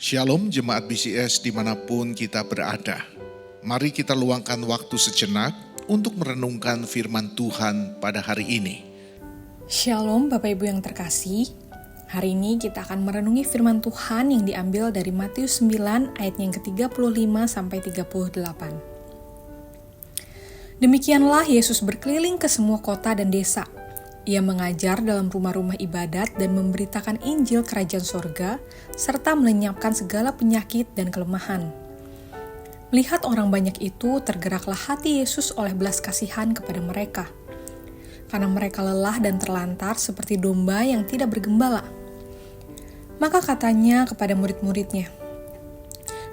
Shalom jemaat BCS dimanapun kita berada. Mari kita luangkan waktu sejenak untuk merenungkan firman Tuhan pada hari ini. Shalom Bapak Ibu yang terkasih. Hari ini kita akan merenungi firman Tuhan yang diambil dari Matius 9 ayat yang ke-35 sampai 38. Demikianlah Yesus berkeliling ke semua kota dan desa. Ia mengajar dalam rumah-rumah ibadat dan memberitakan Injil Kerajaan Sorga, serta melenyapkan segala penyakit dan kelemahan. Melihat orang banyak itu, tergeraklah hati Yesus oleh belas kasihan kepada mereka, karena mereka lelah dan terlantar seperti domba yang tidak bergembala. Maka katanya kepada murid-muridnya,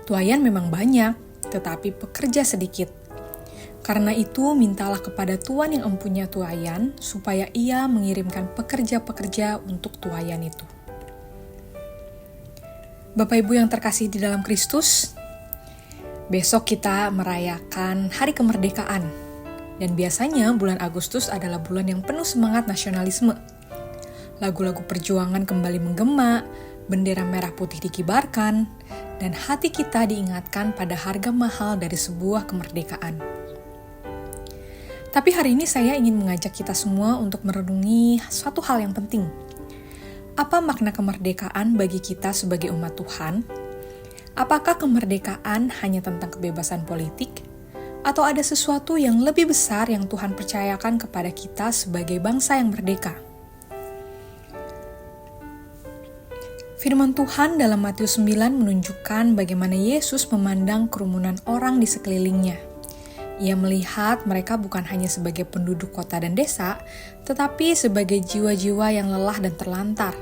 "Tuaian memang banyak, tetapi pekerja sedikit. Karena itu, mintalah kepada Tuan yang empunya tuaian, supaya ia mengirimkan pekerja-pekerja untuk tuaian itu." Bapak Ibu yang terkasih di dalam Kristus, besok kita merayakan Hari Kemerdekaan. Dan biasanya bulan Agustus adalah bulan yang penuh semangat nasionalisme. Lagu-lagu perjuangan kembali menggema, bendera merah putih dikibarkan, dan hati kita diingatkan pada harga mahal dari sebuah kemerdekaan. Tapi hari ini saya ingin mengajak kita semua untuk merenungi suatu hal yang penting. Apa makna kemerdekaan bagi kita sebagai umat Tuhan? Apakah kemerdekaan hanya tentang kebebasan politik? Atau ada sesuatu yang lebih besar yang Tuhan percayakan kepada kita sebagai bangsa yang merdeka? Firman Tuhan dalam Matius 9 menunjukkan bagaimana Yesus memandang kerumunan orang di sekelilingnya. Ia melihat mereka bukan hanya sebagai penduduk kota dan desa, tetapi sebagai jiwa-jiwa yang lelah dan terlantar,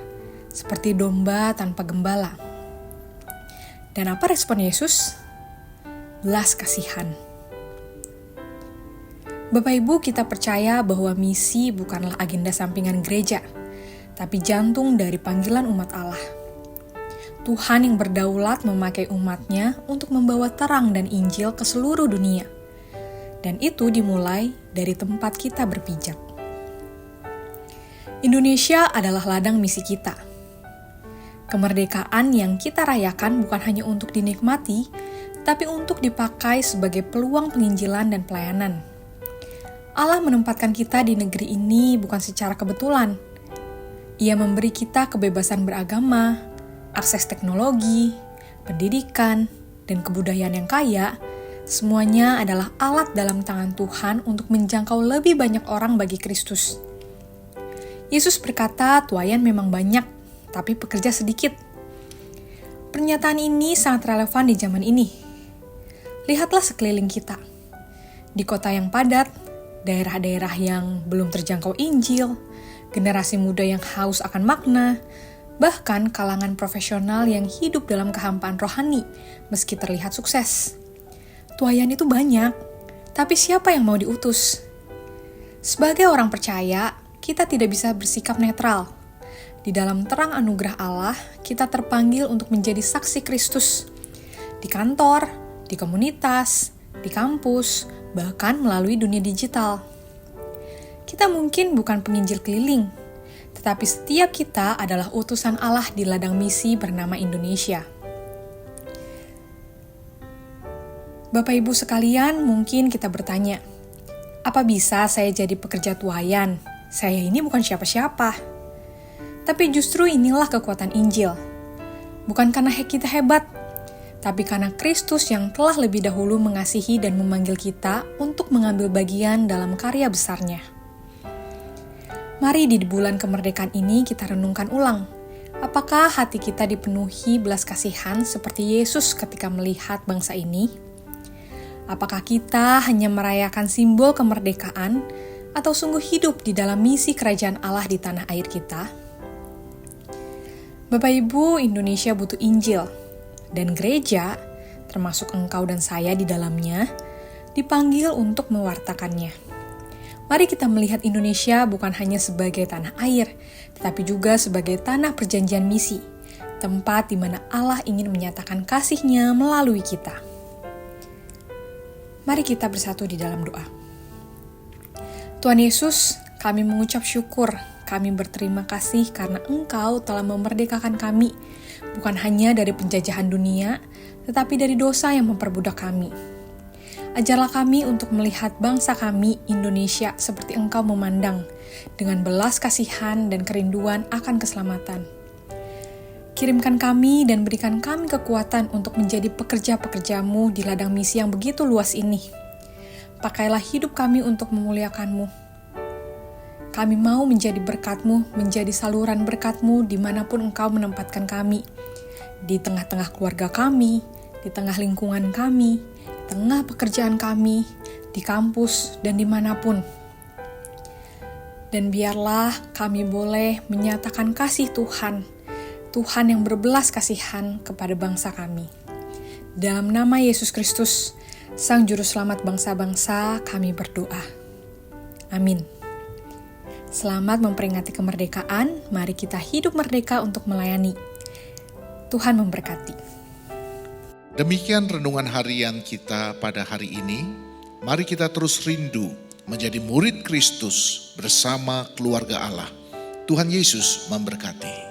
seperti domba tanpa gembala. Dan apa respon Yesus? Belas kasihan. Bapak Ibu, kita percaya bahwa misi bukanlah agenda sampingan gereja, tapi jantung dari panggilan umat Allah. Tuhan yang berdaulat memakai umatnya untuk membawa terang dan Injil ke seluruh dunia. Dan itu dimulai dari tempat kita berpijak. Indonesia adalah ladang misi kita. Kemerdekaan yang kita rayakan bukan hanya untuk dinikmati, tapi untuk dipakai sebagai peluang penginjilan dan pelayanan. Allah menempatkan kita di negeri ini bukan secara kebetulan. Ia memberi kita kebebasan beragama, akses teknologi, pendidikan, dan kebudayaan yang kaya. Semuanya adalah alat dalam tangan Tuhan untuk menjangkau lebih banyak orang bagi Kristus. Yesus berkata, tuaian memang banyak, tapi pekerja sedikit. Pernyataan ini sangat relevan di zaman ini. Lihatlah sekeliling kita. Di kota yang padat, daerah-daerah yang belum terjangkau Injil, generasi muda yang haus akan makna, bahkan kalangan profesional yang hidup dalam kehampaan rohani meski terlihat sukses. Tuaian itu banyak, tapi siapa yang mau diutus? Sebagai orang percaya, kita tidak bisa bersikap netral. Di dalam terang anugerah Allah, kita terpanggil untuk menjadi saksi Kristus. Di kantor, di komunitas, di kampus, bahkan melalui dunia digital. Kita mungkin bukan penginjil keliling, tetapi setiap kita adalah utusan Allah di ladang misi bernama Indonesia. Bapak Ibu sekalian, mungkin kita bertanya, apa bisa saya jadi pekerja tuaian? Saya ini bukan siapa-siapa. Tapi justru inilah kekuatan Injil. Bukan karena kita hebat, tapi karena Kristus yang telah lebih dahulu mengasihi dan memanggil kita untuk mengambil bagian dalam karya besarnya. Mari di bulan kemerdekaan ini kita renungkan ulang. Apakah hati kita dipenuhi belas kasihan seperti Yesus ketika melihat bangsa ini? Apakah kita hanya merayakan simbol kemerdekaan atau sungguh hidup di dalam misi kerajaan Allah di tanah air kita? Bapak Ibu, Indonesia butuh Injil, dan gereja, termasuk engkau dan saya di dalamnya, dipanggil untuk mewartakannya. Mari kita melihat Indonesia bukan hanya sebagai tanah air, tetapi juga sebagai tanah perjanjian misi, tempat di mana Allah ingin menyatakan kasih-Nya melalui kita. Mari kita bersatu di dalam doa. Tuhan Yesus, kami mengucap syukur, kami berterima kasih karena Engkau telah memerdekakan kami, bukan hanya dari penjajahan dunia, tetapi dari dosa yang memperbudak kami. Ajarlah kami untuk melihat bangsa kami, Indonesia, seperti Engkau memandang, dengan belas kasihan dan kerinduan akan keselamatan. Kirimkan kami dan berikan kami kekuatan untuk menjadi pekerja-pekerja-Mu di ladang misi yang begitu luas ini. Pakailah hidup kami untuk memuliakan-Mu. Kami mau menjadi berkat-Mu, menjadi saluran berkat-Mu dimanapun Engkau menempatkan kami. Di tengah-tengah keluarga kami, di tengah lingkungan kami, di tengah pekerjaan kami, di kampus, dan dimanapun. Dan biarlah kami boleh menyatakan kasih Tuhan, Tuhan yang berbelas kasihan kepada bangsa kami. Dalam nama Yesus Kristus, Sang Juru Selamat bangsa-bangsa, kami berdoa. Amin. Selamat memperingati kemerdekaan, mari kita hidup merdeka untuk melayani. Tuhan memberkati. Demikian renungan harian kita pada hari ini. Mari kita terus rindu menjadi murid Kristus bersama keluarga Allah. Tuhan Yesus memberkati.